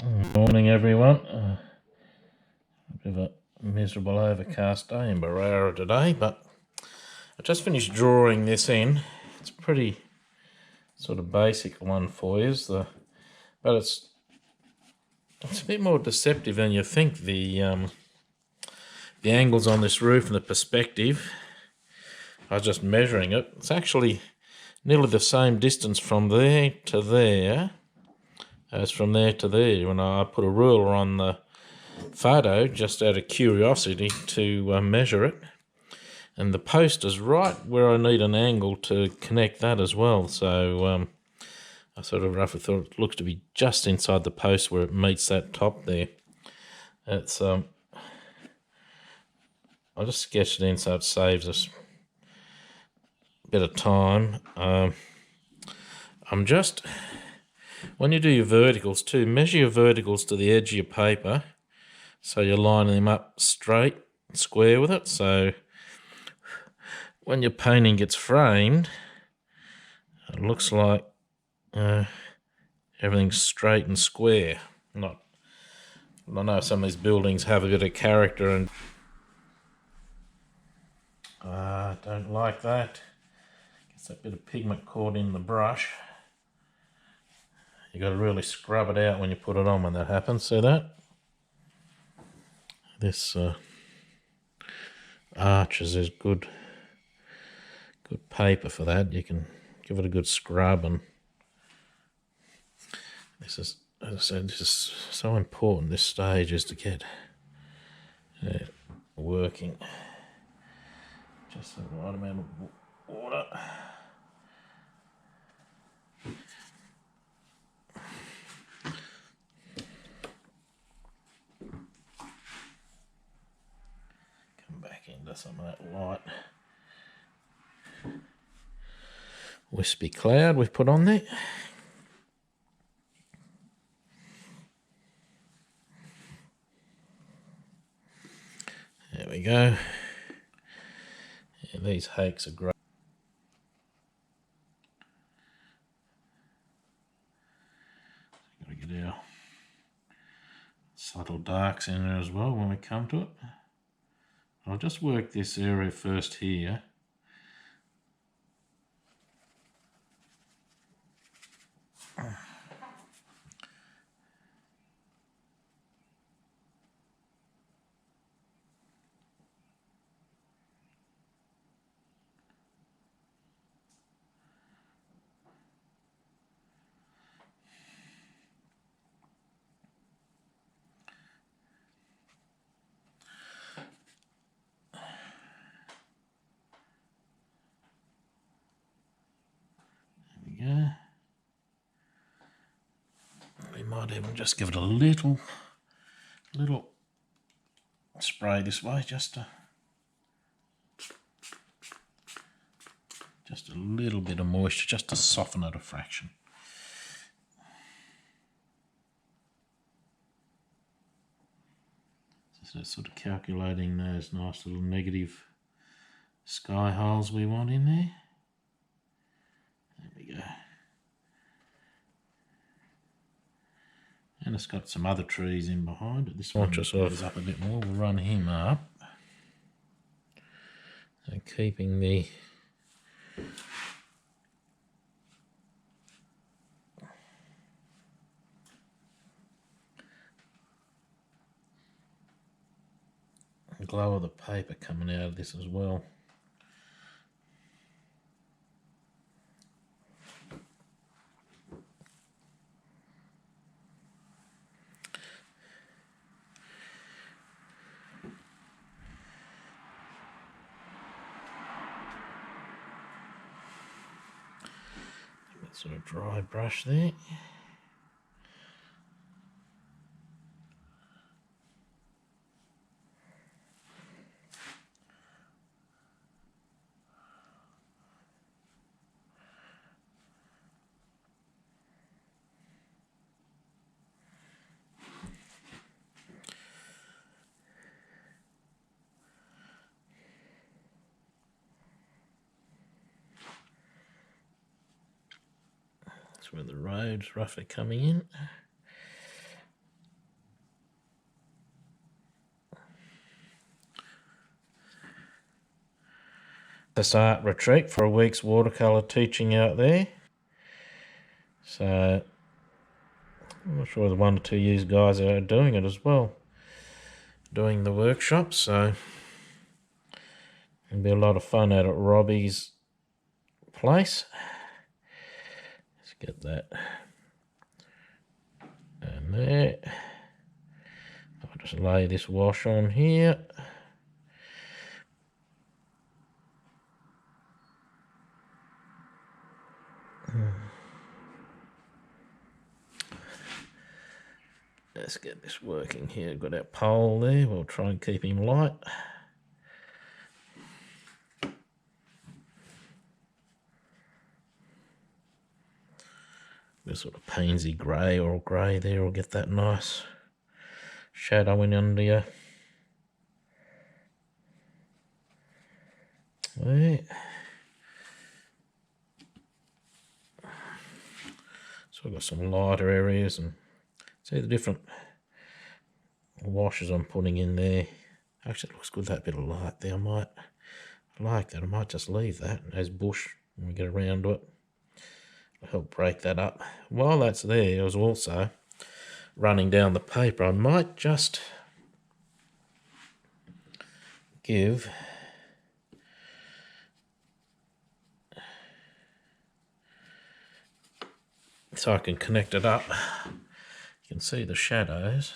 Good morning, everyone. A bit of a miserable overcast day in Barara today, but I just finished drawing this in. It's a pretty sort of basic one for you, but it's a bit more deceptive than you think. The angles on this roof and the perspective, I was just measuring it. It's actually nearly the same distance from there to there as from there to there. When I put a ruler on the photo just out of curiosity to measure it, and the post is right where I need an angle to connect that as well, so I sort of roughly thought it looks to be just inside the post where it meets that top there. It's I'll just sketch it in so it saves us a bit of time. I'm just, when you do your verticals too, measure your verticals to the edge of your paper so you're lining them up straight, square with it, so when your painting gets framed, it looks like everything's straight and square. I know some of these buildings have a bit of character, and I don't like that. Gets that bit of pigment caught in the brush. You got to really scrub it out when you put it on when that happens. See that? This Arches is good paper for that. You can give it a good scrub, and this is, as I said, this is so important. This stage is to get it working. Just the right amount of water. Come back into some of that white wispy cloud we've put on there. There we go. Yeah, these hakes are great. Got to get our subtle darks in there as well when we come to it. I'll just work this area first here. Yeah, we might even just give it a little spray this way, just a little bit of moisture, just to soften it a fraction. So sort of calculating those nice little negative sky holes we want in there. There we go. And it's got some other trees in behind, but this one just goes up a bit more. We'll run him up. And keeping the glow of the paper coming out of this as well. Sort of dry brush there. That's where the road's roughly coming in. Snippets art retreat for a week's watercolour teaching out there. So I'm not sure the 1 or 2 years guys are doing it as well, doing the workshops. So it'll be a lot of fun out at Robbie's place. Let's get that and there. I'll just lay this wash on here. Let's get this working here. Got our pole there. We'll try and keep him light. This sort of pansy grey or grey there will get that nice shadowing under you. There. So I've got some lighter areas and see the different washes I'm putting in there. Actually, it looks good, that bit of light there. I like that. I might just leave that as bush when we get around to it. It'll help break that up. While that's there, I was also running down the paper. I might just give so I can connect it up. You can see the shadows.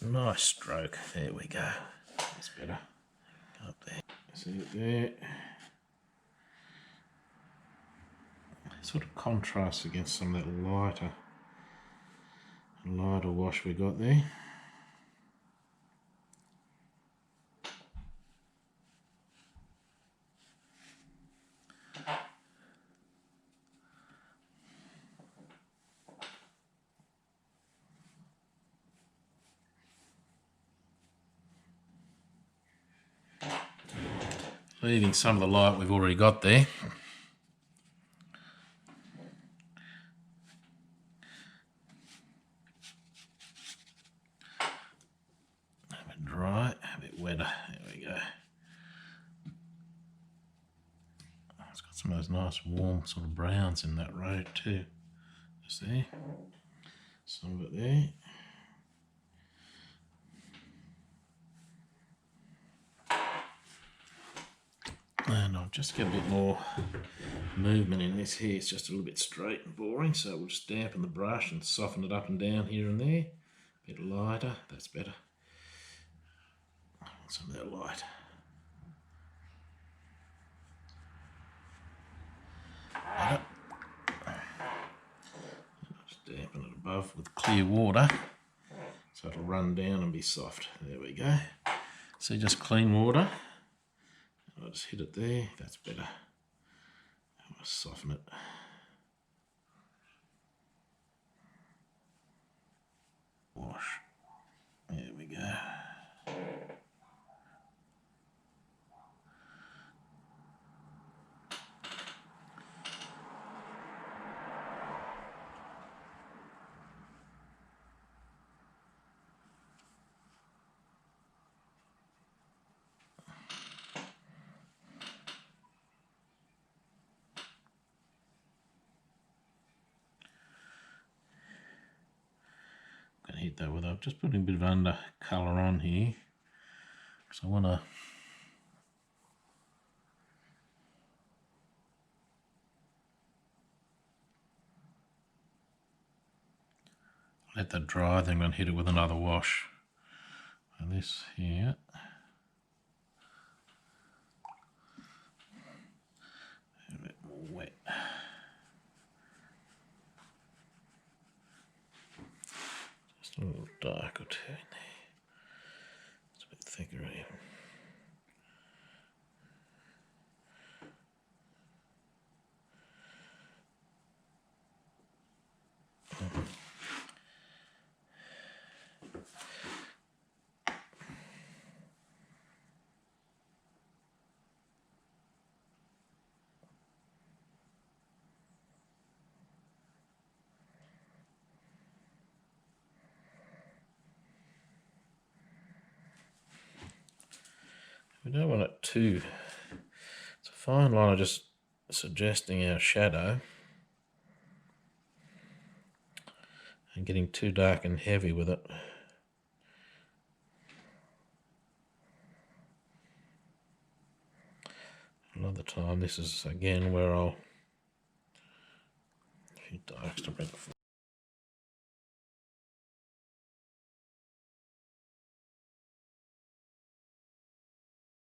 Nice stroke. There we go. That's better. Up there. See it there. Sort of contrasts against some of that lighter wash we got there. Leaving some of the light we've already got there. A bit dry, a bit wetter. There we go. It's got some of those nice warm sort of browns in that road too. Just there. Some of it there. And I'll just get a bit more movement in this here. It's just a little bit straight and boring, so we'll just dampen the brush and soften it up and down here and there. A bit lighter, that's better. I want some of that light. Just dampen it above with clear water, so it'll run down and be soft. There we go. See, just clean water. I'll just hit it there, that's better. I'll soften it. Wash. There we go. Hit that with I've just putting a bit of under colour on here because I want to let that dry, then I'm going to hit it with another wash. And this here, a bit more wet. Just a little darker too in there. It's a bit thicker even. don't want it too... It's a fine line of just suggesting our shadow and getting too dark and heavy with it. Another time, this is again where I'll... a few darks to bring it